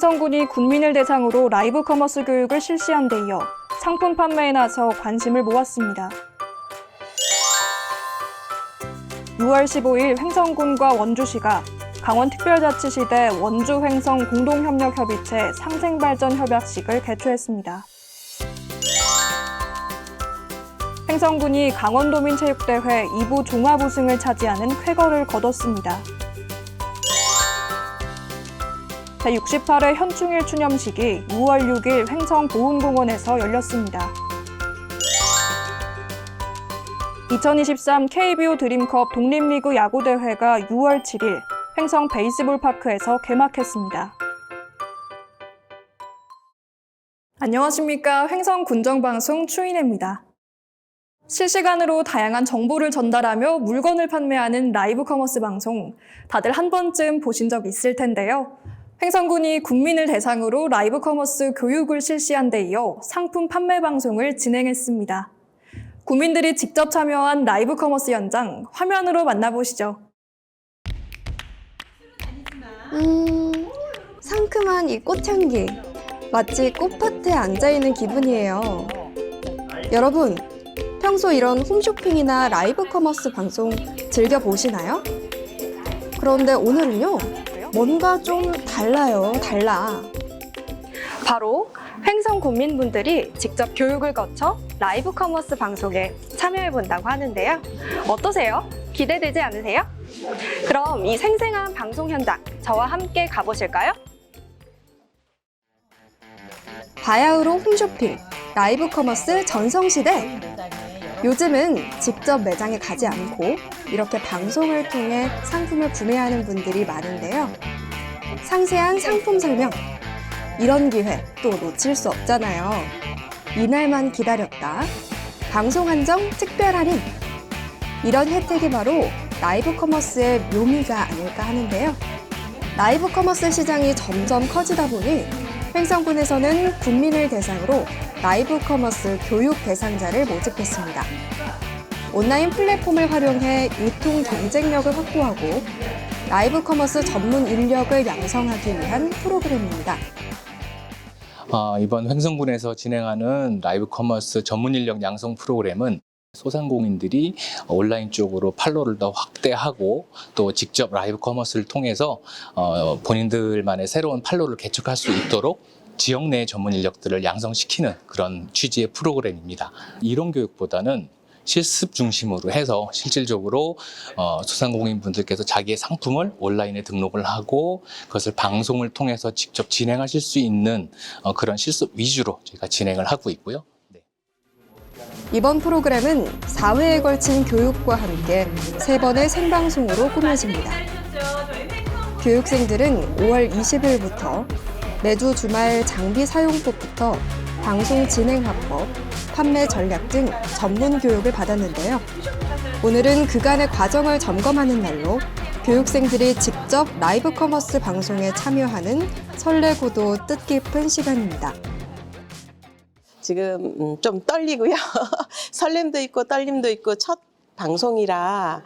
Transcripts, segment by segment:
횡성군이 군민을 대상으로 라이브 커머스 교육을 실시한 데 이어 상품 판매에 나서 관심을 모았습니다. 6월 15일 횡성군과 원주시가 강원특별자치시대 원주-횡성 공동협력협의체 상생발전협약식을 개최했습니다. 횡성군이 강원도민체육대회 2부 종합 우승을 차지하는 쾌거를 거뒀습니다. 제68회 현충일 추념식이 6월 6일 횡성보훈공원에서 열렸습니다. 2023 KBO 드림컵 독립리그 야구대회가 6월 7일 횡성 베이스볼파크에서 개막했습니다. 안녕하십니까. 횡성군정방송 추인혜입니다. 실시간으로 다양한 정보를 전달하며 물건을 판매하는 라이브 커머스 방송, 다들 한 번쯤 보신 적 있을 텐데요. 횡성군이 국민을 대상으로 라이브 커머스 교육을 실시한 데 이어 상품 판매 방송을 진행했습니다. 국민들이 직접 참여한 라이브 커머스 현장 화면으로 만나보시죠. 상큼한 이 꽃향기, 마치 꽃밭에 앉아있는 기분이에요. 여러분, 평소 이런 홈쇼핑이나 라이브 커머스 방송 즐겨보시나요? 그런데 오늘은요, 뭔가 좀 달라요, 달라. 바로 횡성 군민분들이 직접 교육을 거쳐 라이브 커머스 방송에 참여해본다고 하는데요. 어떠세요? 기대되지 않으세요? 그럼 이 생생한 방송 현장, 저와 함께 가보실까요? 바야흐로 홈쇼핑, 라이브 커머스 전성시대! 요즘은 직접 매장에 가지 않고 이렇게 방송을 통해 상품을 구매하는 분들이 많은데요. 상세한 상품 설명, 이런 기회 또 놓칠 수 없잖아요. 이날만 기다렸다. 방송 한정 특별 할인. 이런 혜택이 바로 라이브 커머스의 묘미가 아닐까 하는데요. 라이브 커머스 시장이 점점 커지다 보니 횡성군에서는 국민을 대상으로 라이브 커머스 교육 대상자를 모집했습니다. 온라인 플랫폼을 활용해 유통 경쟁력을 확보하고 라이브 커머스 전문 인력을 양성하기 위한 프로그램입니다. 이번 횡성군에서 진행하는 라이브 커머스 전문 인력 양성 프로그램은 소상공인들이 온라인 쪽으로 판로를 더 확대하고 또 직접 라이브 커머스를 통해서 본인들만의 새로운 판로를 개척할 수 있도록 지역 내 전문 인력들을 양성시키는 그런 취지의 프로그램입니다. 이론 교육보다는 실습 중심으로 해서 실질적으로 소상공인 분들께서 자기의 상품을 온라인에 등록을 하고 그것을 방송을 통해서 직접 진행하실 수 있는 그런 실습 위주로 저희가 진행을 하고 있고요. 이번 프로그램은 4회에 걸친 교육과 함께 3번의 생방송으로 꾸며집니다. 교육생들은 5월 20일부터 매주 주말 장비 사용법부터 방송 진행 화법, 판매 전략 등 전문 교육을 받았는데요. 오늘은 그간의 과정을 점검하는 날로 교육생들이 직접 라이브 커머스 방송에 참여하는 설레고도 뜻깊은 시간입니다. 지금 좀 떨리고요. 설렘도 있고 떨림도 있고 첫 방송이라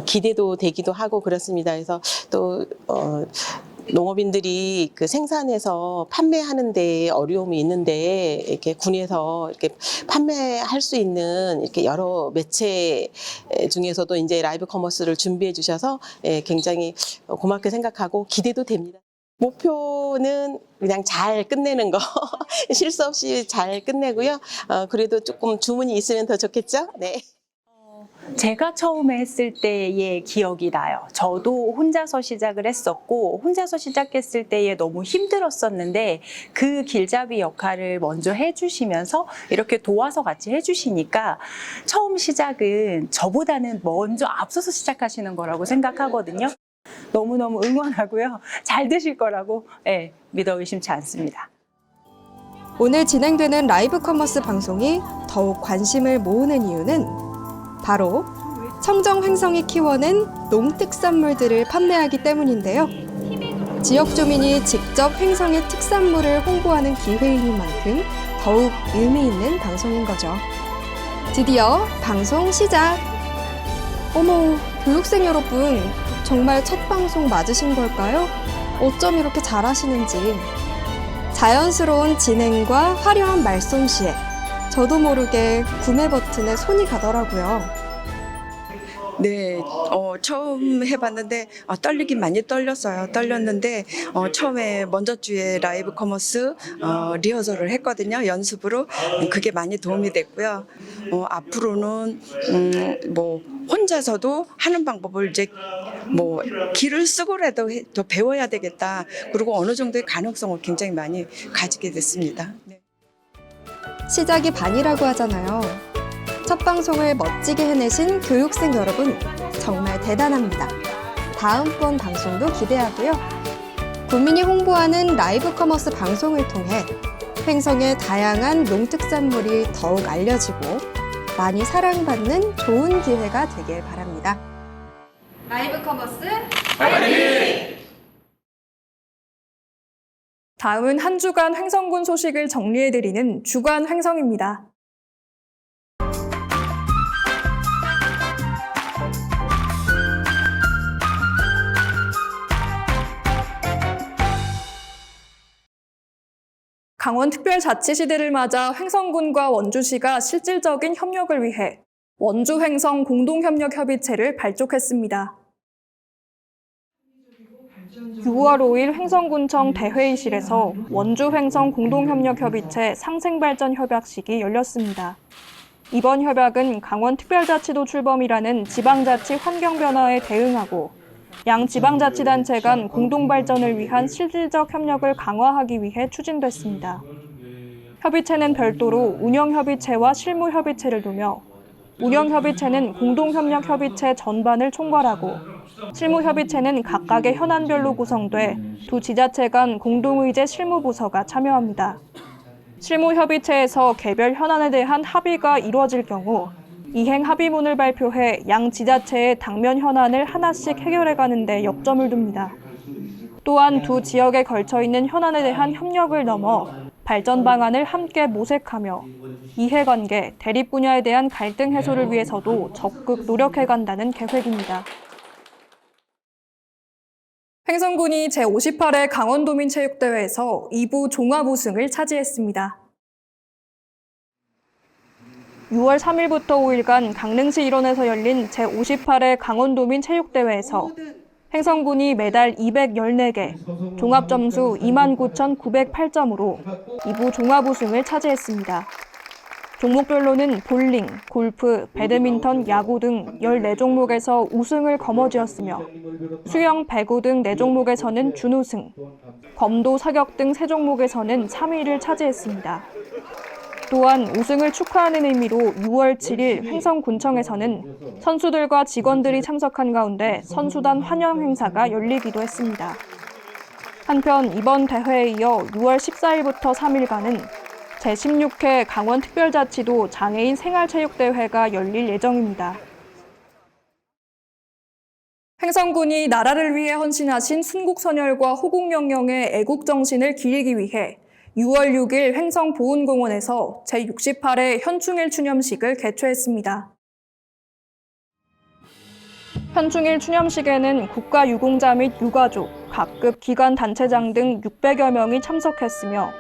기대도 되기도 하고 그렇습니다. 그래서 또 농업인들이 그 생산해서 판매하는 데 어려움이 있는데 이렇게 군에서 이렇게 판매할 수 있는 이렇게 여러 매체 중에서도 이제 라이브 커머스를 준비해 주셔서 굉장히 고맙게 생각하고 기대도 됩니다. 목표는 그냥 잘 끝내는 거, 실수 없이 잘 끝내고요. 그래도 조금 주문이 있으면 더 좋겠죠? 네. 제가 처음에 했을 때의 기억이 나요. 저도 혼자서 시작을 했었고 혼자서 시작했을 때에 너무 힘들었었는데 그 길잡이 역할을 먼저 해주시면서 이렇게 도와서 같이 해주시니까 처음 시작은 저보다는 먼저 앞서서 시작하시는 거라고 생각하거든요. 너무너무 응원하고요. 잘 되실 거라고 믿어 의심치 않습니다. 오늘 진행되는 라이브 커머스 방송이 더욱 관심을 모으는 이유는 바로 청정 횡성이 키워낸 농특산물들을 판매하기 때문인데요. 지역 주민이 직접 횡성의 특산물을 홍보하는 기회인 만큼 더욱 의미 있는 방송인 거죠. 드디어 방송 시작! 어머, 교육생 여러분, 정말 첫 방송 맞으신 걸까요? 어쩜 이렇게 잘하시는지. 자연스러운 진행과 화려한 말솜씨에 저도 모르게 구매 버튼에 손이 가더라고요. 네, 처음 해봤는데 떨리긴 많이 떨렸는데 처음에 먼저 주에 라이브 커머스 리허설을 했거든요. 연습으로. 그게 많이 도움이 됐고요. 앞으로는 뭐 혼자서도 하는 방법을 이제 뭐 길을 쓰고라도 더 배워야 되겠다. 그리고 어느 정도의 가능성을 굉장히 많이 가지게 됐습니다. 네. 시작이 반이라고 하잖아요. 첫 방송을 멋지게 해내신 교육생 여러분, 정말 대단합니다. 다음번 방송도 기대하고요. 국민이 홍보하는 라이브 커머스 방송을 통해 횡성의 다양한 농특산물이 더욱 알려지고 많이 사랑받는 좋은 기회가 되길 바랍니다. 라이브 커머스 파이팅! 다음은 한 주간 횡성군 소식을 정리해드리는 주간 횡성입니다. 강원특별자치시대를 맞아 횡성군과 원주시가 실질적인 협력을 위해 원주-횡성 공동협력협의체를 발족했습니다. 6월 5일 횡성군청 대회의실에서 원주-횡성 공동협력협의체 상생발전협약식이 열렸습니다. 이번 협약은 강원특별자치도 출범이라는 지방자치 환경변화에 대응하고 양 지방자치단체 간 공동발전을 위한 실질적 협력을 강화하기 위해 추진됐습니다. 협의체는 별도로 운영협의체와 실무협의체를 두며 운영협의체는 공동협력협의체 전반을 총괄하고 실무협의체는 각각의 현안별로 구성돼 두 지자체 간 공동의제 실무부서가 참여합니다. 실무협의체에서 개별 현안에 대한 합의가 이루어질 경우 이행 합의문을 발표해 양 지자체의 당면 현안을 하나씩 해결해가는 데 역점을 둡니다. 또한 두 지역에 걸쳐 있는 현안에 대한 협력을 넘어 발전 방안을 함께 모색하며 이해관계, 대립 분야에 대한 갈등 해소를 위해서도 적극 노력해간다는 계획입니다. 횡성군이 제58회 강원도민체육대회에서 2부 종합 우승을 차지했습니다. 6월 3일부터 5일간 강릉시 일원에서 열린 제58회 강원도민 체육대회에서 횡성군이 메달 214개, 종합점수 29,908점으로 2부 종합 우승을 차지했습니다. 종목별로는 볼링, 골프, 배드민턴, 야구 등 14종목에서 우승을 거머쥐었으며 수영, 배구 등 4종목에서는 준우승, 검도, 사격 등 3종목에서는 3위를 차지했습니다. 또한 우승을 축하하는 의미로 6월 7일 횡성군청에서는 선수들과 직원들이 참석한 가운데 선수단 환영 행사가 열리기도 했습니다. 한편 이번 대회에 이어 6월 14일부터 3일간은 제16회 강원특별자치도 장애인 생활체육대회가 열릴 예정입니다. 횡성군이 나라를 위해 헌신하신 순국선열과 호국영령의 애국정신을 기리기 위해 6월 6일 횡성보훈공원에서 제68회 현충일 추념식을 개최했습니다. 현충일 추념식에는 국가유공자 및 유가족, 각급 기관 단체장 등 600여 명이 참석했으며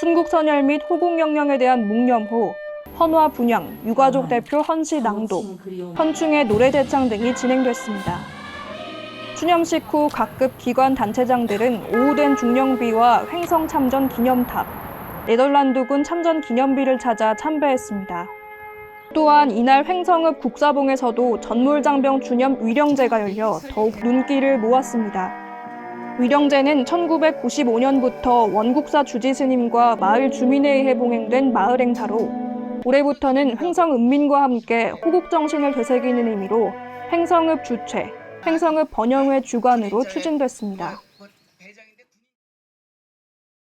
순국선열 및 호국영령에 대한 묵념 후 헌화 분향, 유가족 대표 헌시 낭독, 현충회 노래 대창 등이 진행됐습니다. 추념식 후 각급 기관 단체장들은 오후된 중령비와 횡성 참전 기념탑, 네덜란드군 참전 기념비를 찾아 참배했습니다. 또한 이날 횡성읍 국사봉에서도 전몰장병 추념 위령제가 열려 더욱 눈길을 모았습니다. 위령제는 1995년부터 원국사 주지스님과 마을 주민에 의해 봉행된 마을 행사로 올해부터는 횡성읍민과 함께 호국정신을 되새기는 의미로 횡성읍 주최, 횡성읍 번영회 주관으로 추진됐습니다.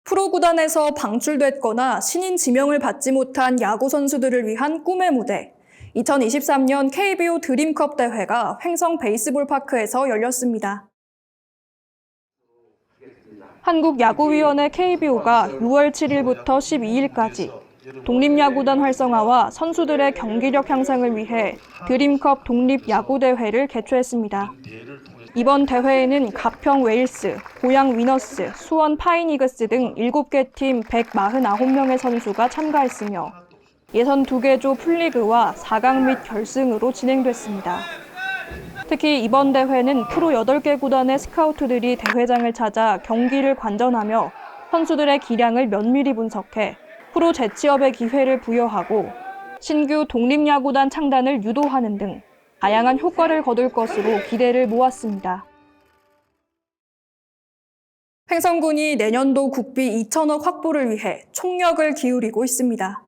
프로구단에서 방출됐거나 신인 지명을 받지 못한 야구 선수들을 위한 꿈의 무대, 2023년 KBO 드림컵 대회가 횡성 베이스볼파크에서 열렸습니다. 한국야구위원회 KBO가 6월 7일부터 12일까지 독립야구단 활성화와 선수들의 경기력 향상을 위해 드림컵 독립야구대회를 개최했습니다. 이번 대회에는 가평 웨일스, 고양 위너스, 수원 파이니그스 등 7개 팀 149명의 선수가 참가했으며 예선 2개조 풀리그와 4강 및 결승으로 진행됐습니다. 특히 이번 대회는 프로 8개 구단의 스카우트들이 대회장을 찾아 경기를 관전하며 선수들의 기량을 면밀히 분석해 프로 재취업의 기회를 부여하고 신규 독립야구단 창단을 유도하는 등 다양한 효과를 거둘 것으로 기대를 모았습니다. 횡성군이 내년도 국비 2천억 확보를 위해 총력을 기울이고 있습니다.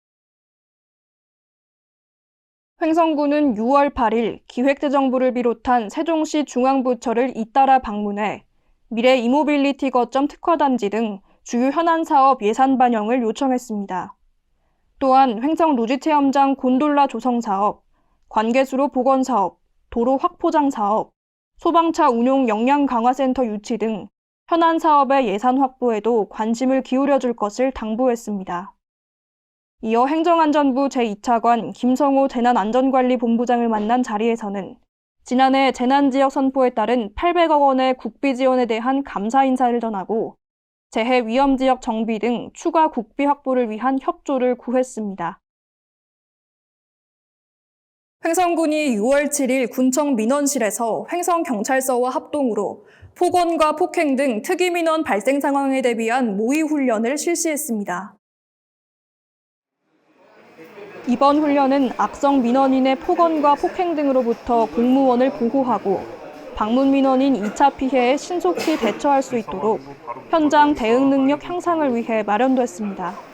횡성군은 6월 8일 기획재정부를 비롯한 세종시 중앙부처를 잇따라 방문해 미래 이모빌리티 거점 특화단지 등 주요 현안 사업 예산 반영을 요청했습니다. 또한 횡성 루지체험장 곤돌라 조성 사업, 관계수로 복원 사업, 도로 확포장 사업, 소방차 운용 역량 강화센터 유치 등 현안 사업의 예산 확보에도 관심을 기울여줄 것을 당부했습니다. 이어 행정안전부 제2차관 김성호 재난안전관리본부장을 만난 자리에서는 지난해 재난지역 선포에 따른 800억 원의 국비 지원에 대한 감사 인사를 전하고 재해 위험지역 정비 등 추가 국비 확보를 위한 협조를 구했습니다. 횡성군이 6월 7일 군청 민원실에서 횡성경찰서와 합동으로 폭언과 폭행 등 특이 민원 발생 상황에 대비한 모의 훈련을 실시했습니다. 이번 훈련은 악성 민원인의 폭언과 폭행 등으로부터 공무원을 보호하고 방문 민원인 2차 피해에 신속히 대처할 수 있도록 현장 대응 능력 향상을 위해 마련됐습니다.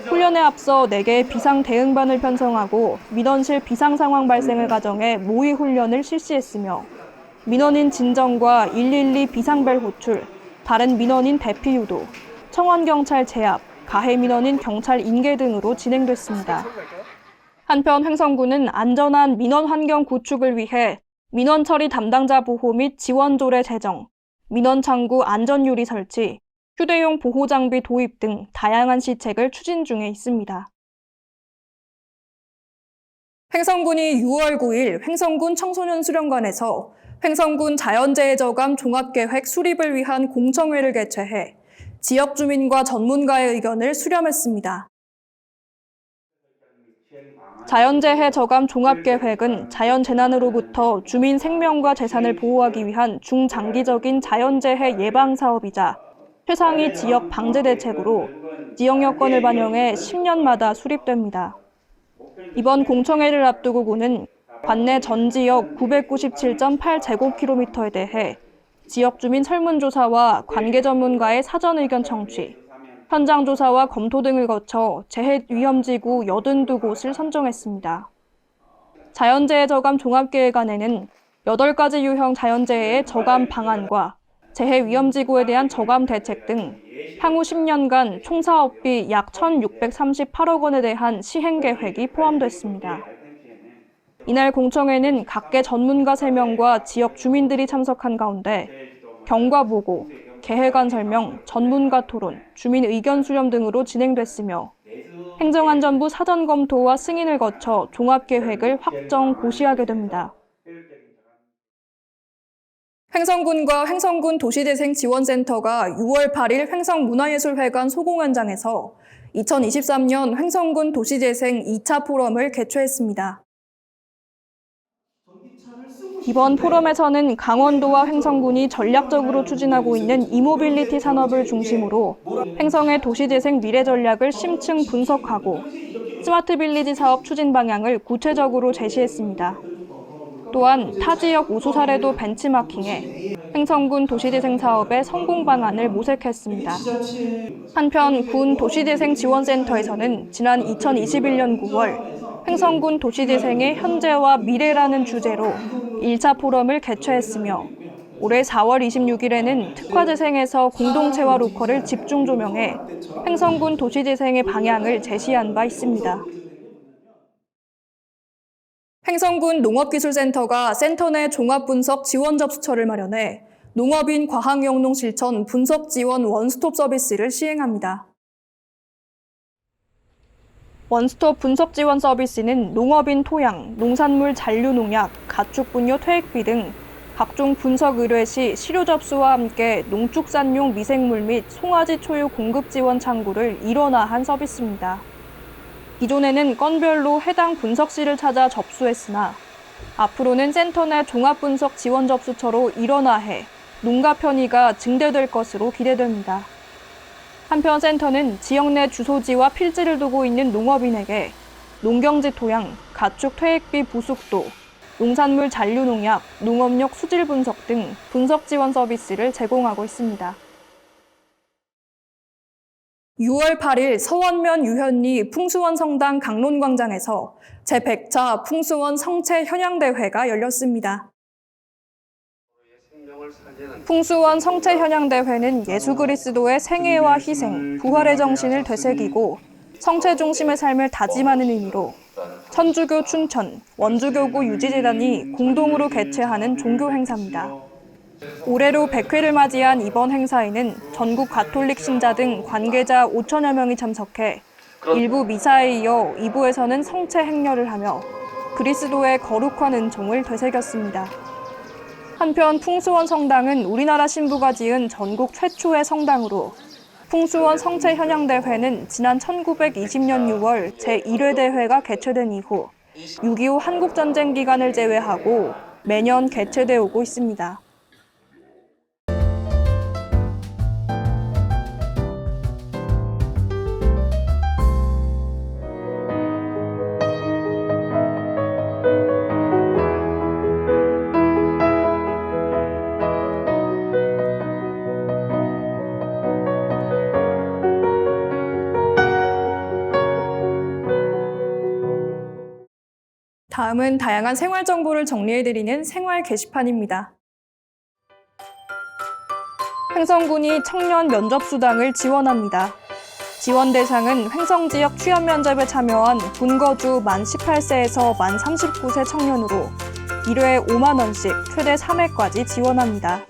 훈련에 앞서 4개의 비상 대응반을 편성하고 민원실 비상 상황 발생을 가정해 모의 훈련을 실시했으며 민원인 진정과 112 비상벨 호출, 다른 민원인 대피 유도, 청원경찰 제압, 가해 민원인 경찰 인계 등으로 진행됐습니다. 한편 횡성군은 안전한 민원 환경 구축을 위해 민원 처리 담당자 보호 및 지원 조례 제정, 민원 창구 안전 유리 설치, 휴대용 보호 장비 도입 등 다양한 시책을 추진 중에 있습니다. 횡성군이 6월 9일 횡성군 청소년 수련관에서 횡성군 자연재해 저감 종합계획 수립을 위한 공청회를 개최해 지역 주민과 전문가의 의견을 수렴했습니다. 자연재해 저감 종합계획은 자연재난으로부터 주민 생명과 재산을 보호하기 위한 중장기적인 자연재해 예방 사업이자 최상위 지역 방제 대책으로 지역 여건을 반영해 10년마다 수립됩니다. 이번 공청회를 앞두고 군은 관내 전 지역 997.8제곱킬로미터에 대해 지역 주민 설문조사와 관계 전문가의 사전 의견 청취, 현장 조사와 검토 등을 거쳐 재해 위험지구 82곳을 선정했습니다. 자연재해 저감 종합계획안에는 8가지 유형 자연재해의 저감 방안과 재해 위험지구에 대한 저감 대책 등 향후 10년간 총 사업비 약 1,638억 원에 대한 시행 계획이 포함됐습니다. 이날 공청회는 각계 전문가 3명과 지역 주민들이 참석한 가운데 경과 보고, 계획안 설명, 전문가 토론, 주민 의견 수렴 등으로 진행됐으며 행정안전부 사전 검토와 승인을 거쳐 종합계획을 확정 고시하게 됩니다. 횡성군과 횡성군 도시재생지원센터가 6월 8일 횡성문화예술회관 소공연장에서 2023년 횡성군 도시재생 2차 포럼을 개최했습니다. 이번 포럼에서는 강원도와 횡성군이 전략적으로 추진하고 있는 이모빌리티 산업을 중심으로 횡성의 도시재생 미래 전략을 심층 분석하고 스마트 빌리지 사업 추진 방향을 구체적으로 제시했습니다. 또한 타 지역 우수 사례도 벤치마킹해 횡성군 도시재생 사업의 성공 방안을 모색했습니다. 한편 군 도시재생지원센터에서는 지난 2021년 9월 횡성군 도시재생의 현재와 미래라는 주제로 1차 포럼을 개최했으며 올해 4월 26일에는 특화재생에서 공동체와 로컬을 집중 조명해 횡성군 도시재생의 방향을 제시한 바 있습니다. 횡성군 농업기술센터가 센터 내 종합분석 지원 접수처를 마련해 농업인 과학영농 실천 분석 지원 원스톱 서비스를 시행합니다. 원스톱 분석 지원 서비스는 농업인 토양, 농산물 잔류 농약, 가축 분뇨 퇴액비 등 각종 분석 의뢰 시 시료 접수와 함께 농축산용 미생물 및 송아지 초유 공급 지원 창구를 일원화한 서비스입니다. 기존에는 건별로 해당 분석실을 찾아 접수했으나 앞으로는 센터 내 종합분석 지원 접수처로 일원화해 농가 편의가 증대될 것으로 기대됩니다. 한편 센터는 지역 내 주소지와 필지를 두고 있는 농업인에게 농경지 토양, 가축 퇴액비 부숙도, 농산물 잔류 농약, 농업용 수질 분석 등 분석 지원 서비스를 제공하고 있습니다. 6월 8일 서원면 유현리 풍수원 성당 강론광장에서 제100차 풍수원 성체 현양대회가 열렸습니다. 풍수원 성체 현양대회는 예수 그리스도의 생애와 희생, 부활의 정신을 되새기고 성체 중심의 삶을 다짐하는 의미로 천주교 춘천, 원주교구 유지재단이 공동으로 개최하는 종교 행사입니다. 올해로 100회를 맞이한 이번 행사에는 전국 가톨릭 신자 등 관계자 5천여 명이 참석해 1부 미사에 이어 2부에서는 성체 행렬을 하며 그리스도의 거룩한 은총을 되새겼습니다. 한편 풍수원 성당은 우리나라 신부가 지은 전국 최초의 성당으로 풍수원 성체 현양대회는 지난 1920년 6월 제1회 대회가 개최된 이후 6.25 한국전쟁 기간을 제외하고 매년 개최돼 오고 있습니다. 다음은 다양한 생활 정보를 정리해드리는 생활 게시판입니다. 횡성군이 청년 면접수당을 지원합니다. 지원 대상은 횡성 지역 취업 면접에 참여한 군거주 만 18세에서 만 39세 청년으로 1회에 5만 원씩 최대 3회까지 지원합니다.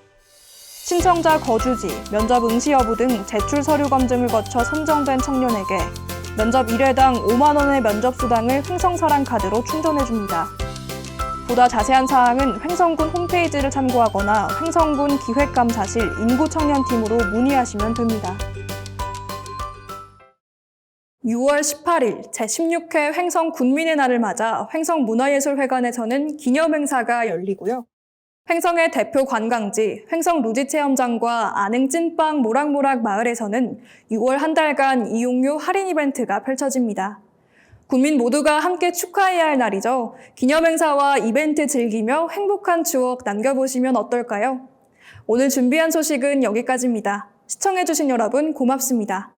신청자 거주지, 면접 응시 여부 등 제출 서류 검증을 거쳐 선정된 청년에게 면접 1회당 5만 원의 면접 수당을 횡성사랑 카드로 충전해줍니다. 보다 자세한 사항은 횡성군 홈페이지를 참고하거나 횡성군 기획감사실 인구청년팀으로 문의하시면 됩니다. 6월 18일 제16회 횡성 군민의 날을 맞아 횡성문화예술회관에서는 기념행사가 열리고요. 횡성의 대표 관광지 횡성 루지체험장과 안흥 찐빵 모락모락 마을에서는 6월 한 달간 이용료 할인 이벤트가 펼쳐집니다. 군민 모두가 함께 축하해야 할 날이죠. 기념행사와 이벤트 즐기며 행복한 추억 남겨보시면 어떨까요? 오늘 준비한 소식은 여기까지입니다. 시청해주신 여러분 고맙습니다.